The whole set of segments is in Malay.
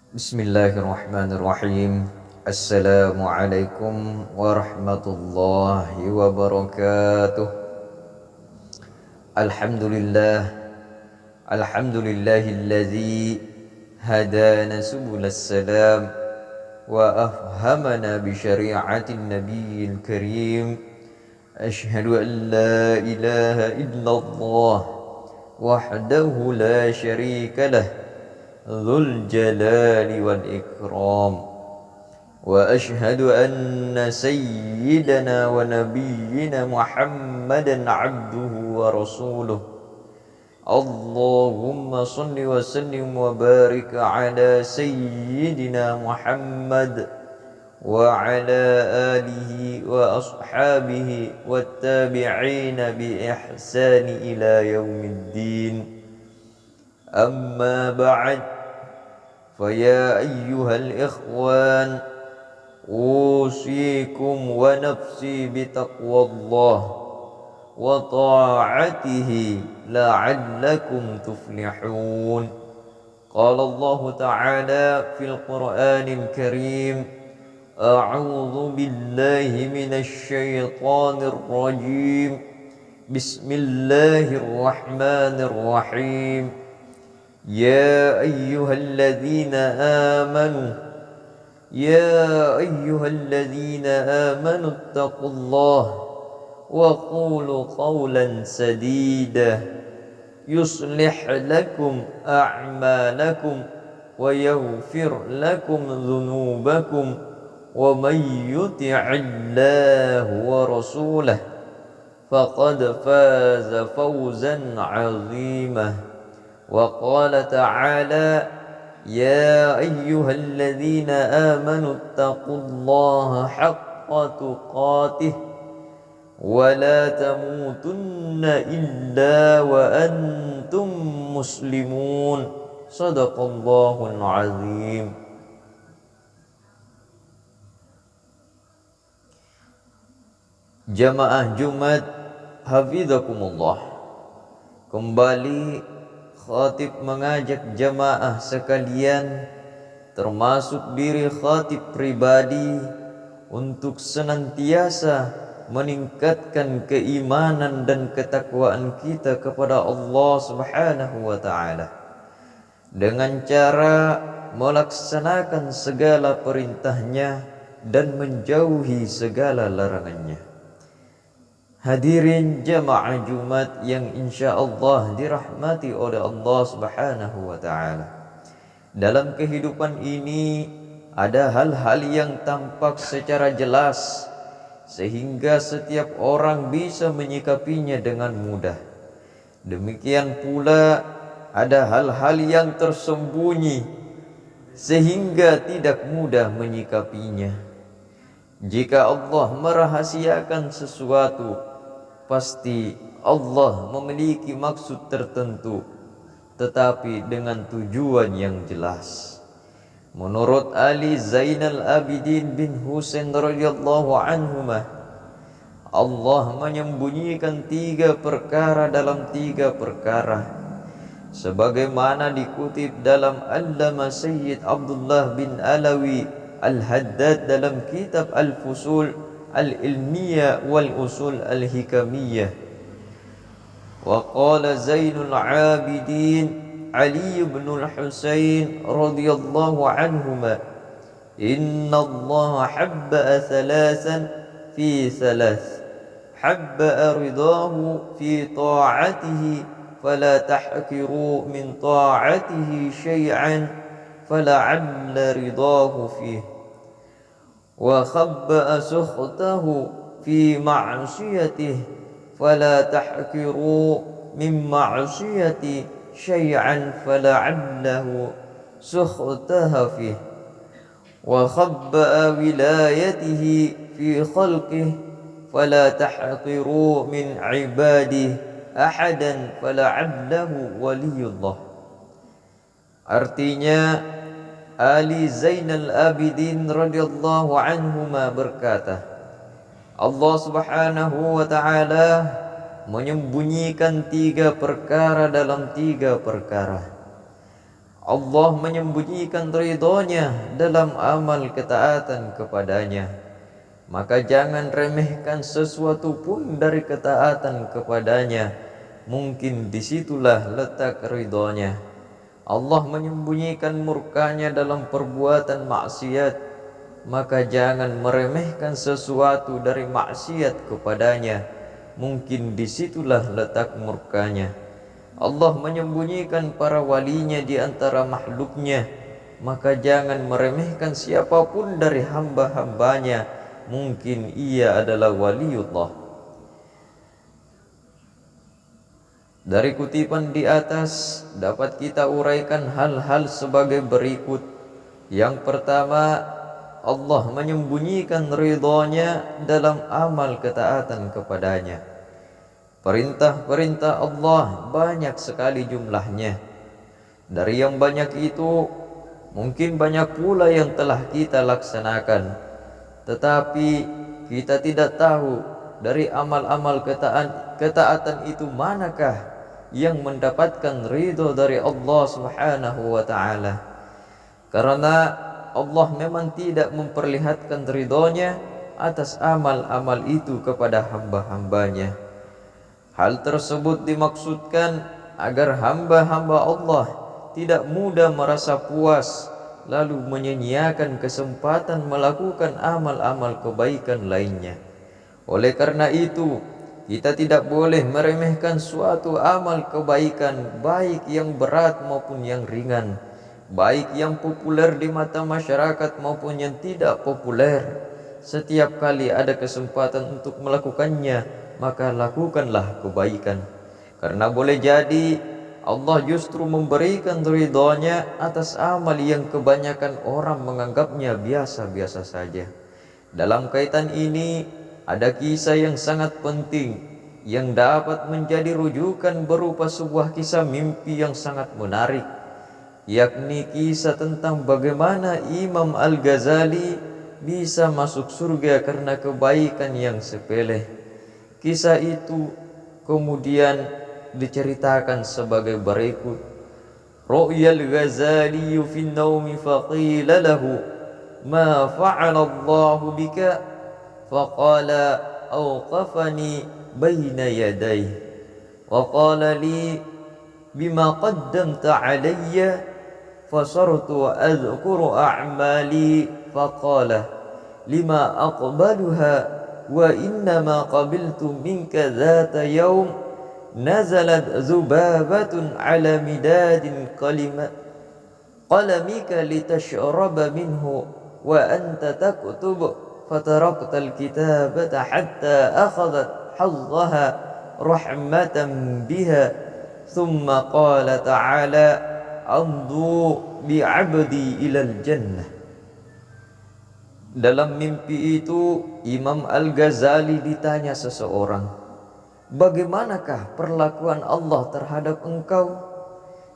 Bismillahirrahmanirrahim. Assalamualaikum warahmatullahi wabarakatuh. Alhamdulillah. Alhamdulillahilladzi hadana subulas salam wa afhamana bi syari'atin nabiyil karim. Ashhadu an la ilaha illallah wahdahu la syarika lah ذو الجلال والإكرام وأشهد أن سيدنا ونبينا محمدا عبده ورسوله اللهم صل وسلم وبارك على سيدنا محمد وعلى آله وأصحابه والتابعين بإحسان إلى يوم الدين أما بعد فيا أيها الإخوان أوصيكم ونفسي بتقوى الله وطاعته لعلكم تفلحون. قال الله تعالى في القرآن الكريم أعوذ بالله من الشيطان الرجيم بسم الله الرحمن الرحيم يا أيها الذين آمنوا اتقوا الله وقولوا قولا سديدا يصلح لكم أعمالكم ويغفر لكم ذنوبكم ومن يطع الله ورسوله فقد فاز فوزا عظيما. وقال تعالى يا أيها الذين آمنوا اتقوا الله حق تقاته ولا تموتن إلا وأنتم مسلمون. صدق الله العظيم. Jamaah Jumat hafizakumullah, kembali khatib mengajak jamaah sekalian, termasuk diri khatib pribadi, untuk senantiasa meningkatkan keimanan dan ketakwaan kita kepada Allah Subhanahu wa taala dengan cara melaksanakan segala perintahnya dan menjauhi segala larangannya. Hadirin jamaah Jumat yang insyaallah dirahmati oleh Allah Subhanahu wa taala. Dalam kehidupan ini ada hal-hal yang tampak secara jelas sehingga setiap orang bisa menyikapinya dengan mudah. Demikian pula ada hal-hal yang tersembunyi sehingga tidak mudah menyikapinya. Jika Allah merahasiakan sesuatu, pasti Allah memiliki maksud tertentu, tetapi dengan tujuan yang jelas. Menurut Ali Zainal Abidin bin Husain radhiyallahu anhumah, Allah menyembunyikan 3 perkara dalam 3 perkara, sebagaimana dikutip dalam Allama Sayyid Abdullah bin Alawi Al-Haddad dalam kitab Al-Fusul Al-Ilmiyah wal-Usul Al-Hikamiyah. Wa qala Zainul Abidin Ali bin Al-Husain radhiyallahu anhuma, inna Allah habba'a thalathan fi thalath, habba'a ridahu fi ta'atihi fala tahkiru min ta'atihi shay'an fala'alla ridahu fihi, wa khabba'a sukhtahu fi ma'siyatihi fala tahkiru min ma'siyati syai'an fala'allahu sukhtaha fihi, wa khabba'a wilayatihi fi khalqihi fala tahkiru min ibadihi ahadan fala'allahu waliyullah. Artinya, Ali Zainal Abidin radhiyallahu anhuma berkata, Allah Subhanahu wa taala menyembunyikan 3 perkara dalam 3 perkara. Allah menyembunyikan ridhonya dalam amal ketaatan kepadanya. Maka jangan remehkan sesuatu pun dari ketaatan kepadanya. Mungkin disitulah letak ridhonya. Allah menyembunyikan murkanya dalam perbuatan maksiat. Maka jangan meremehkan sesuatu dari maksiat kepadanya. Mungkin disitulah letak murkanya. Allah menyembunyikan para walinya di antara makhluknya. Maka jangan meremehkan siapapun dari hamba-hambanya. Mungkin ia adalah waliullah. Dari kutipan di atas dapat kita uraikan hal-hal sebagai berikut. Yang pertama, Allah menyembunyikan ridhonya dalam amal ketaatan kepadanya. Perintah-perintah Allah banyak sekali jumlahnya. Dari yang banyak itu, mungkin banyak pula yang telah kita laksanakan. Tetapi kita tidak tahu dari amal-amal ketaatan itu manakah yang mendapatkan ridho dari Allah Subhanahu wa ta'ala. Karena Allah memang tidak memperlihatkan ridhonya atas amal-amal itu kepada hamba-hambanya. Hal tersebut dimaksudkan agar hamba-hamba Allah tidak mudah merasa puas lalu menyia-nyiakan kesempatan melakukan amal-amal kebaikan lainnya. Oleh karena itu, kita tidak boleh meremehkan suatu amal kebaikan, baik yang berat maupun yang ringan, baik yang populer di mata masyarakat maupun yang tidak populer. Setiap kali ada kesempatan untuk melakukannya, maka lakukanlah kebaikan. Karena boleh jadi Allah justru memberikan ridhonya atas amal yang kebanyakan orang menganggapnya biasa-biasa saja. Dalam kaitan ini ada kisah yang sangat penting yang dapat menjadi rujukan berupa sebuah kisah mimpi yang sangat menarik, yakni kisah tentang bagaimana Imam Al-Ghazali bisa masuk surga karena kebaikan yang sepele. Kisah itu kemudian diceritakan sebagai berikut. Ru'yal Ghazali fi an-nawmi faqila lahu ma fa'ala Allah bika faqala awqafani baina yadayhi wa qala li bima qaddamta alayya fasartu adhkuru a'mali faqala lima aqbaluha wa innama qabiltu minka dhata yawm nazalat zubabatun ala midadin qalamika litashraba minhu wa anta taktub fatarakta alkitabata hatta akhadhat hazzaha rahmatan biha thumma qala ta'ala amdu bi'abdi ilal jannah. Dalam mimpi itu Imam Al-Ghazali ditanya seseorang, bagaimanakah perlakuan Allah terhadap engkau?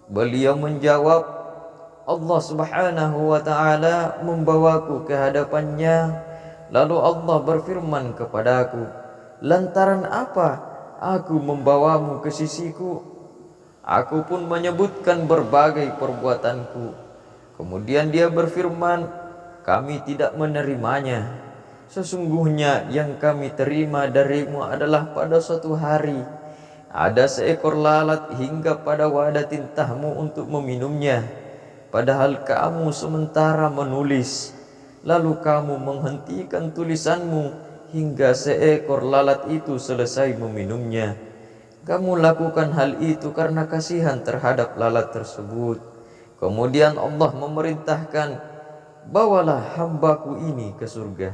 Beliau menjawab, Allah Subhanahu wa ta'ala membawaku ke hadapannya, lalu Allah berfirman kepadaku, lantaran apa aku membawamu ke sisiku? Aku pun menyebutkan berbagai perbuatanku. Kemudian dia berfirman, kami tidak menerimanya. Sesungguhnya yang kami terima darimu adalah pada suatu hari ada seekor lalat hingga pada wadah tintahmu untuk meminumnya, padahal kamu sementara menulis, lalu kamu menghentikan tulisanmu hingga seekor lalat itu selesai meminumnya. Kamu lakukan hal itu karena kasihan terhadap lalat tersebut. Kemudian Allah memerintahkan, bawalah hambaku ini ke surga.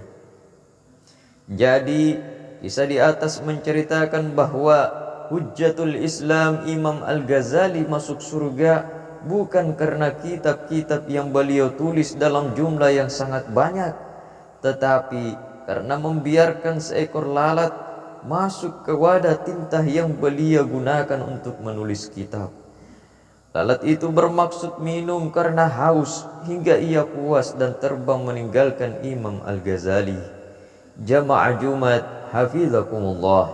Jadi kisah di atas menceritakan bahwa Hujjatul Islam Imam Al-Ghazali masuk surga bukan karena kitab-kitab yang beliau tulis dalam jumlah yang sangat banyak, tetapi karena membiarkan seekor lalat masuk ke wadah tinta yang beliau gunakan untuk menulis kitab. Lalat itu bermaksud minum karena haus hingga ia puas dan terbang meninggalkan Imam Al-Ghazali. Jamaah Jumat hafizakumullah.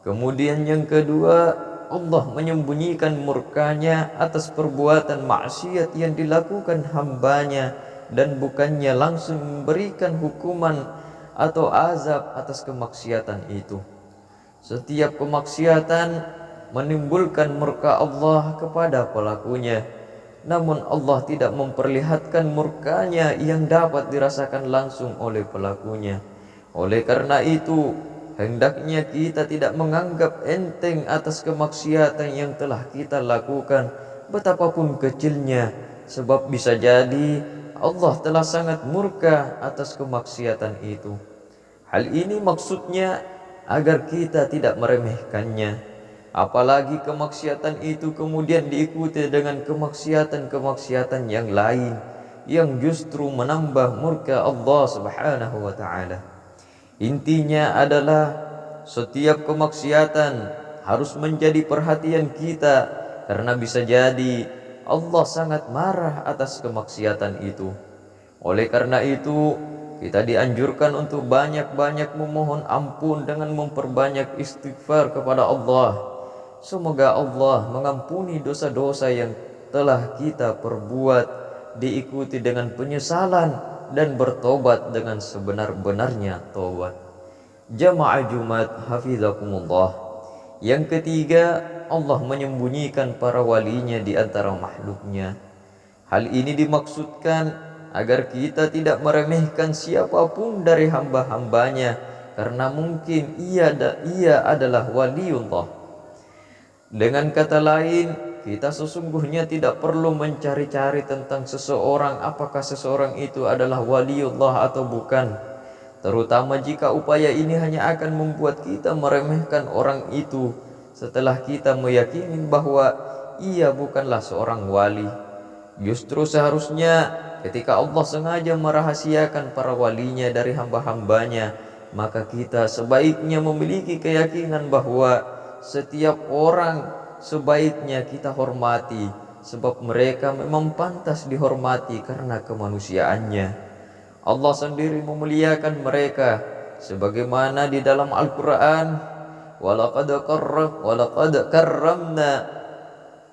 Kemudian yang kedua, Allah menyembunyikan murkanya atas perbuatan maksiat yang dilakukan hambanya, dan bukannya langsung memberikan hukuman atau azab atas kemaksiatan itu. Setiap kemaksiatan menimbulkan murka Allah kepada pelakunya, namun Allah tidak memperlihatkan murkanya yang dapat dirasakan langsung oleh pelakunya. Oleh karena itu, hendaknya kita tidak menganggap enteng atas kemaksiatan yang telah kita lakukan, betapapun kecilnya, sebab bisa jadi Allah telah sangat murka atas kemaksiatan itu. Hal ini maksudnya agar kita tidak meremehkannya, apalagi kemaksiatan itu kemudian diikuti dengan kemaksiatan-kemaksiatan yang lain yang justru menambah murka Allah Subhanahu wa taala. Intinya adalah setiap kemaksiatan harus menjadi perhatian kita, karena bisa jadi Allah sangat marah atas kemaksiatan itu. Oleh karena itu, kita dianjurkan untuk banyak-banyak memohon ampun dengan memperbanyak istighfar kepada Allah. Semoga Allah mengampuni dosa-dosa yang telah kita perbuat, diikuti dengan penyesalan dan bertobat dengan sebenar-benarnya tobat. Jamaah Jumat hafizakumullah. Yang ketiga, Allah menyembunyikan para walinya di antara makhluknya. Hal ini dimaksudkan agar kita tidak meremehkan siapapun dari hamba-hambanya, karena mungkin ia adalah waliullah. Dengan kata lain, kita sesungguhnya tidak perlu mencari-cari tentang seseorang apakah seseorang itu adalah waliullah atau bukan, terutama jika upaya ini hanya akan membuat kita meremehkan orang itu setelah kita meyakini bahwa ia bukanlah seorang wali. Justru seharusnya ketika Allah sengaja merahasiakan para walinya dari hamba-hambanya, maka kita sebaiknya memiliki keyakinan bahwa setiap orang sebaiknya kita hormati, sebab mereka memang pantas dihormati karena kemanusiaannya. Allah sendiri memuliakan mereka, sebagaimana di dalam Al-Quran, walaqad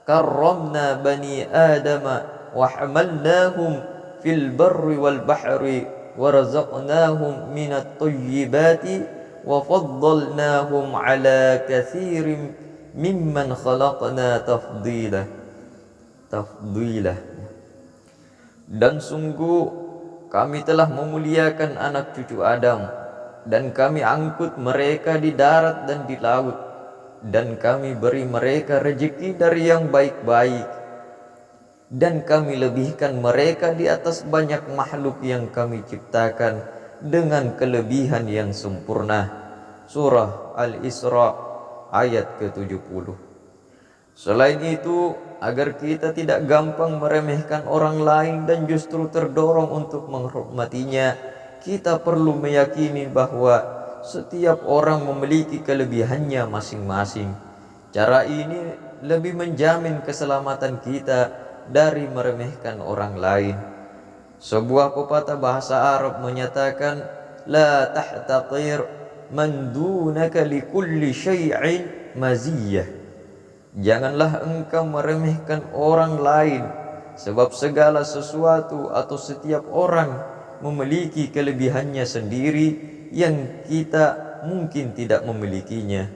karramna bani adama wa hamalnahum fil barri wal bahri wa razaqnahum minat thayyibati wa faddalnahum ala katsirin mimman khalaqna tafdila. Dan sungguh kami telah memuliakan anak cucu Adam, dan kami angkut mereka di darat dan di laut, dan kami beri mereka rezeki dari yang baik-baik, dan kami lebihkan mereka di atas banyak makhluk yang kami ciptakan dengan kelebihan yang sempurna. Surah Al-Isra ayat ke-70. Selain itu, agar kita tidak gampang meremehkan orang lain dan justru terdorong untuk menghormatinya, kita perlu meyakini bahwa setiap orang memiliki kelebihannya masing-masing. Cara ini lebih menjamin keselamatan kita dari meremehkan orang lain. Sebuah pepatah bahasa Arab menyatakan, la tahtaqir man dunaka likulli syai'in maziyah. Janganlah engkau meremehkan orang lain, sebab segala sesuatu atau setiap orang memiliki kelebihannya sendiri yang kita mungkin tidak memilikinya.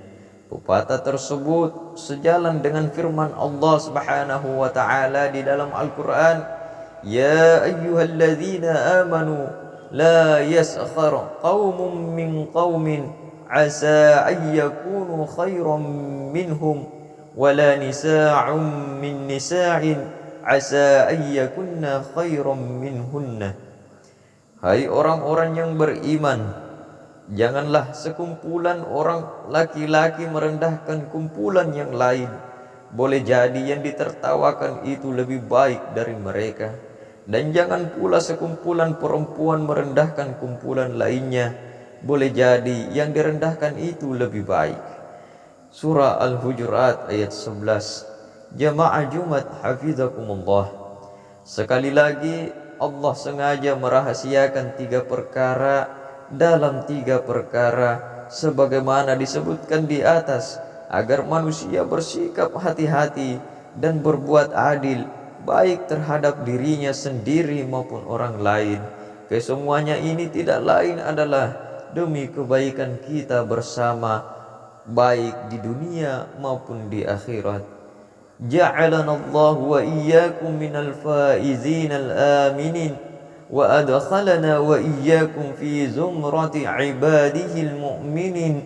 Pepatah tersebut sejalan dengan firman Allah Subhanahu wa taala di dalam Al-Qur'an, ya ayyuhalladzina amanu la yaskhar qaumun min qaumin asa an yakunu khairan minhum wala nisa'un min nisa'in asa an yakunna khairan minhunna. Hai orang-orang yang beriman, janganlah sekumpulan orang laki-laki merendahkan kumpulan yang lain. Boleh jadi yang ditertawakan itu lebih baik dari mereka. Dan jangan pula sekumpulan perempuan merendahkan kumpulan lainnya. Boleh jadi yang direndahkan itu lebih baik. Surah Al-Hujurat ayat 11. Jamaah Jumat hafizakumullah. Sekali lagi, Allah sengaja merahasiakan 3 perkara dalam 3 perkara sebagaimana disebutkan di atas, agar manusia bersikap hati-hati dan berbuat adil, baik terhadap dirinya sendiri maupun orang lain. Kesemuanya ini tidak lain adalah demi kebaikan kita bersama, baik di dunia maupun di akhirat. Ja'alana Allah wa iyyakum minal faizin al-aminin wa adkhalana wa iyyakum fi zumrati ibadihil mu'minin.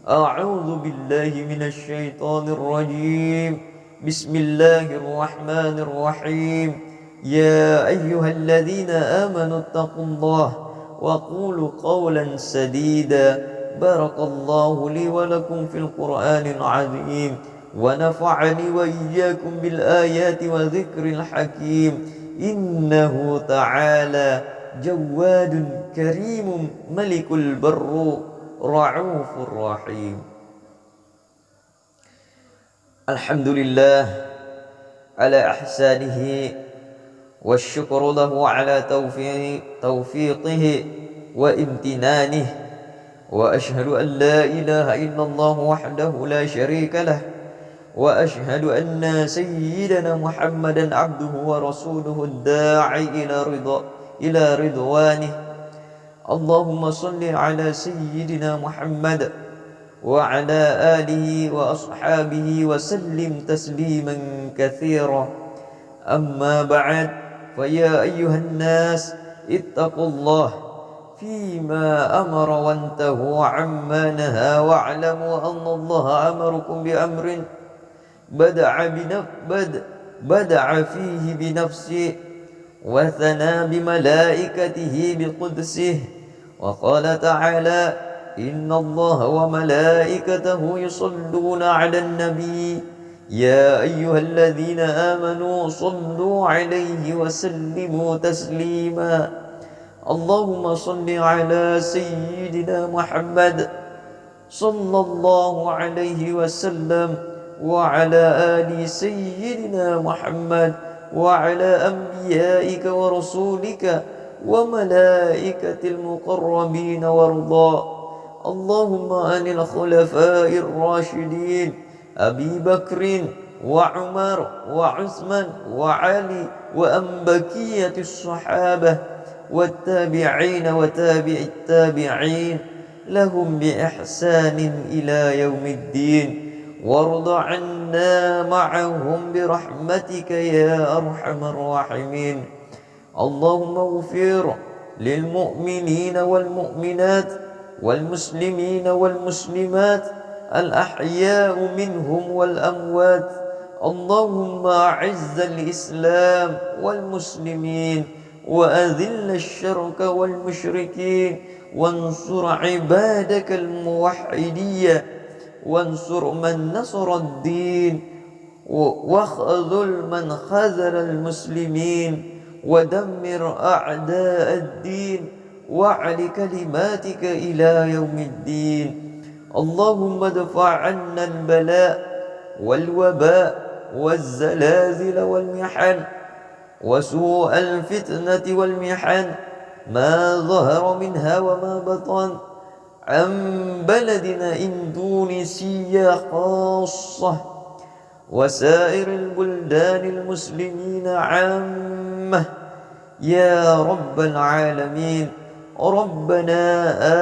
A'udzu billahi minasy syaithanir rajim. Bismillahirrahmanirrahim. Ya ayyuhalladzina amanu taqullaha wa qulu qawlan sadida. Barakallahu li wa lakum fil Qur'anil azim. ونفعني وإياكم بالآيات وذكر الحكيم إنه تعالى جواد كريم ملك البر رعوف الرحيم. الحمد لله على إحسانه والشكر له على توفيقه وامتنانه، وأشهد أن لا إله إلا الله وحده لا شريك له، وأشهد أن سيدنا محمدا عبده ورسوله الداعي إلى رضوانه. اللهم صل على سيدنا محمد وعلى آله وأصحابه وسلم تسليما كثيرا. أما بعد، فيا أيها الناس اتقوا الله فيما أمر وانتهوا عما نهى، واعلموا أن الله أمركم بأمر بدع فيه بنفسه وثنى بملائكته بقدسه، وقال تعالى: إن الله وملائكته يصلون على النبي يا أيها الذين آمنوا صلوا عليه وسلموا تسليما. اللهم صل على سيدنا محمد صلى الله عليه وسلم وعلى آل سيدنا محمد وعلى أنبيائك ورسولك وملائكة المقربين وارضا اللهم عن الخلفاء الراشدين أبي بكر وعمر وعثمان وعلي وأن بقية الصحابة والتابعين وتابع التابعين لهم بإحسان إلى يوم الدين، وارض عنا معهم برحمتك يا أرحم الراحمين. اللهم اغفر للمؤمنين والمؤمنات والمسلمين والمسلمات الأحياء منهم والأموات. اللهم أعز الإسلام والمسلمين وأذل الشرك والمشركين، وانصر عبادك الموحدين، وانصر من نصر الدين، واخذل من خذل المسلمين، ودمر أعداء الدين، واعل كلماتك إلى يوم الدين. اللهم ادفع عنا البلاء والوباء والزلازل والمحن وسوء الفتنة والمحن ما ظهر منها وما بطن عن بلدنا إندونيسيا خاصة وسائر البلدان المسلمين عامة يا رب العالمين. ربنا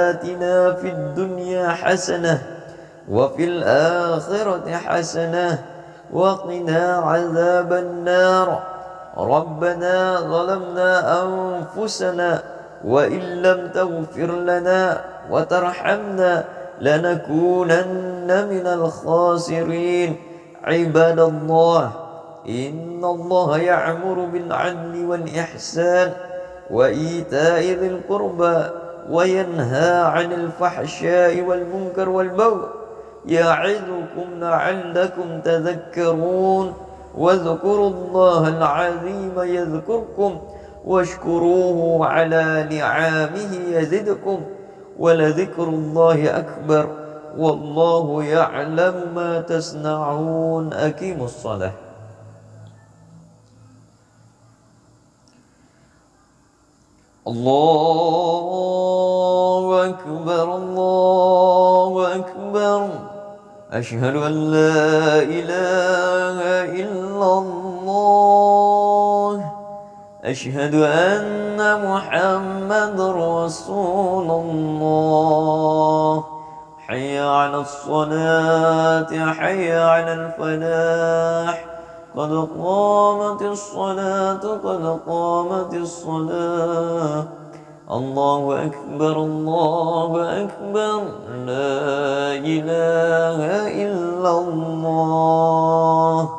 آتنا في الدنيا حسنة وفي الآخرة حسنة وقنا عذاب النار. ربنا ظلمنا أنفسنا وإن لم تغفر لنا وترحمنا لنكونن من الخاسرين. عباد الله، إن الله يأمر بالعدل والإحسان وإيتاء ذي القربى وينهى عن الفحشاء والمنكر والبغي يعظكم لعلكم تذكرون. واذكروا الله العظيم يذكركم واشكروه على نعمه يزدكم ولذكر الله أكبر والله يعلم ما تصنعون. أقيموا الصلاة. الله أكبر الله أكبر. أشهد أن لا إله إلا الله. أشهد أن محمد رسول الله. حي على الصلاة، حي على الفلاح، قد قامت الصلاة، قد قامت الصلاة. الله أكبر، الله أكبر، لا إله إلا الله.